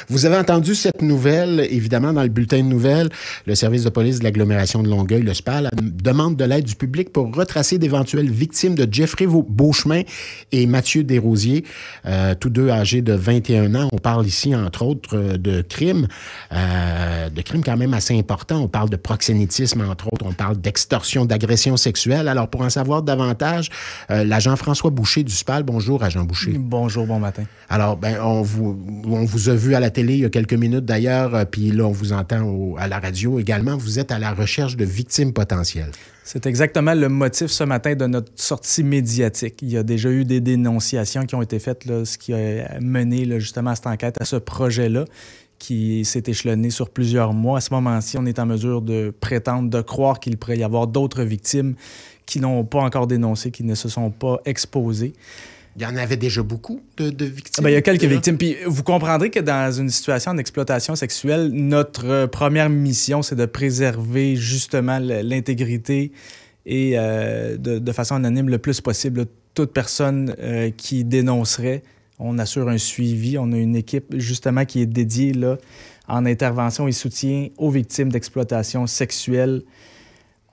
Vous avez entendu cette nouvelle, évidemment, dans le bulletin de nouvelles. Le service de police de l'agglomération de Longueuil, le SPAL, demande de l'aide du public pour retracer d'éventuelles victimes de Jeffrey Beauchemin et Mathieu Desrosiers, tous deux âgés de 21 ans. On parle ici, entre autres, de crimes quand même assez importants. On parle de proxénétisme, entre autres. On parle d'extorsion, d'agression sexuelle. Alors, pour en savoir davantage, l'agent François Boucher du SPAL. Bonjour, agent Boucher. Bonjour, bon matin. Alors, on vous a vu à la télé il y a quelques minutes d'ailleurs, puis là, on vous entend à la radio également. Vous êtes à la recherche de victimes potentielles. C'est exactement le motif ce matin de notre sortie médiatique. Il y a déjà eu des dénonciations qui ont été faites, là, ce qui a mené là, justement à cette enquête, à ce projet-là, qui s'est échelonné sur plusieurs mois. À ce moment-ci, on est en mesure de prétendre, de croire qu'il pourrait y avoir d'autres victimes qui n'ont pas encore dénoncé, qui ne se sont pas exposées. Il y en avait déjà beaucoup de victimes? Il y a quelques victimes. Puis vous comprendrez que dans une situation d'exploitation sexuelle, notre première mission, c'est de préserver justement l'intégrité et de façon anonyme le plus possible toute personne qui dénoncerait. On assure un suivi. On a une équipe justement qui est dédiée là, en intervention et soutien aux victimes d'exploitation sexuelle.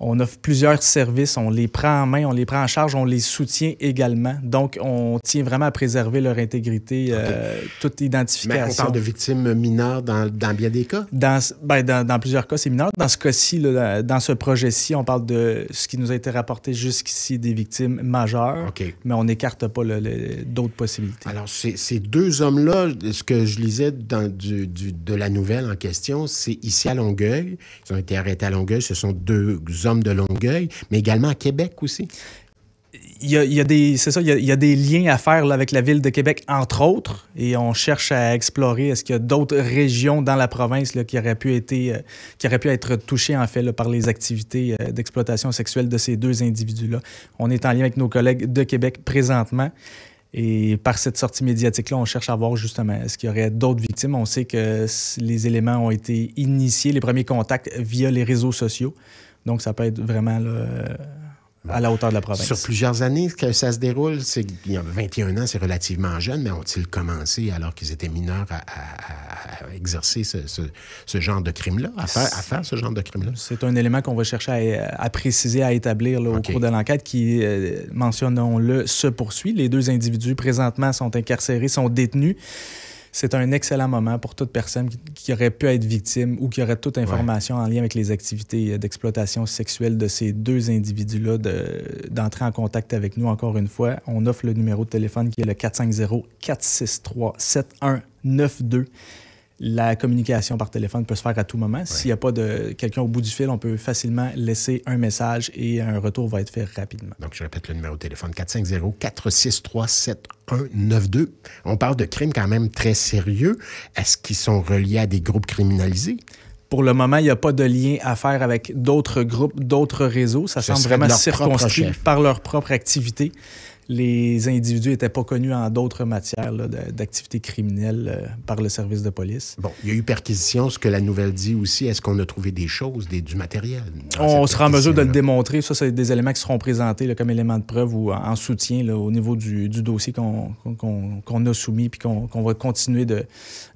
On offre plusieurs services, on les prend en main, on les prend en charge, on les soutient également. Donc, on tient vraiment à préserver leur intégrité, toute identification. Mais on parle de victimes mineures dans bien des cas? Dans plusieurs cas, c'est mineur. Dans ce cas-ci, là, dans ce projet-ci, on parle de ce qui nous a été rapporté jusqu'ici des victimes majeures, mais on n'écarte pas d'autres possibilités. Alors, ces deux hommes-là, ce que je lisais de la nouvelle en question, c'est ici à Longueuil. Ils ont été arrêtés à Longueuil. Ce sont deux hommes de Longueuil, mais également à Québec aussi. Il y a des liens à faire là, avec la ville de Québec, entre autres, et on cherche à explorer est-ce qu'il y a d'autres régions dans la province là, qui auraient pu être touchées en fait là, par les activités d'exploitation sexuelle de ces deux individus-là. On est en lien avec nos collègues de Québec présentement. Et par cette sortie médiatique-là, on cherche à voir justement est-ce qu'il y aurait d'autres victimes. On sait que les éléments ont été initiés, les premiers contacts via les réseaux sociaux. Donc, ça peut être vraiment là, à la hauteur de la province. Sur plusieurs années que ça se déroule, il y a 21 ans, c'est relativement jeune, mais ont-ils commencé alors qu'ils étaient mineurs à exercer ce genre de crime-là, à faire ce genre de crime-là? C'est un élément qu'on va chercher à préciser, à établir là, au cours de l'enquête qui, mentionnons-le, se poursuit. Les deux individus présentement sont incarcérés, sont détenus. C'est un excellent moment pour toute personne qui aurait pu être victime ou qui aurait toute information en lien avec les activités d'exploitation sexuelle de ces deux individus-là d'entrer en contact avec nous. Encore une fois, on offre le numéro de téléphone qui est le 450-463-7192. La communication par téléphone peut se faire à tout moment. S'il n'y a pas de quelqu'un au bout du fil, on peut facilement laisser un message et un retour va être fait rapidement. Donc, je répète le numéro de téléphone, 450-463-7192. On parle de crimes quand même très sérieux. Est-ce qu'ils sont reliés à des groupes criminalisés? Pour le moment, il n'y a pas de lien à faire avec d'autres groupes, d'autres réseaux. Ça semble vraiment circonscrit par leur propre activité. Les individus n'étaient pas connus en d'autres matières d'activités criminelles par le service de police. Bon, il y a eu perquisition. Ce que la nouvelle dit aussi, est-ce qu'on a trouvé des choses, du matériel? On sera en mesure de le démontrer. Ça, c'est des éléments qui seront présentés là, comme éléments de preuve ou en soutien là, au niveau du dossier qu'on a soumis puis qu'on va continuer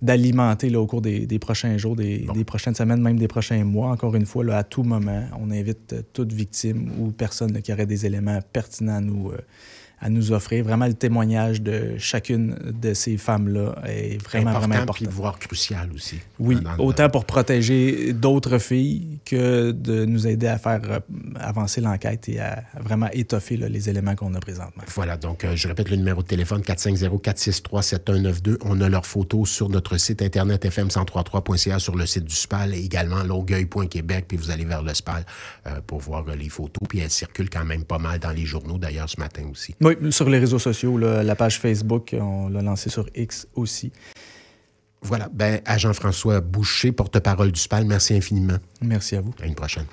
d'alimenter là, au cours des prochains jours, des prochaines semaines, même des prochains mois. Encore une fois, là, à tout moment, on invite toute victime ou personne là, qui aurait des éléments pertinents à nous offrir. Vraiment, le témoignage de chacune de ces femmes-là est vraiment important. Puis voire crucial aussi. Oui, autant pour protéger d'autres filles que de nous aider à faire avancer l'enquête et à vraiment étoffer là, les éléments qu'on a présentement. Voilà, donc je répète le numéro de téléphone 450-463-7192. On a leurs photos sur notre site internet fm1033.ca, sur le site du SPAL et également longueuil.québec, puis vous allez vers le SPAL pour voir les photos. Puis elles circulent quand même pas mal dans les journaux, d'ailleurs, ce matin aussi. Oui, sur les réseaux sociaux, là, la page Facebook, on l'a lancée sur X aussi. Voilà. Agent François Boucher, porte-parole du SPAL, merci infiniment. Merci à vous. À une prochaine.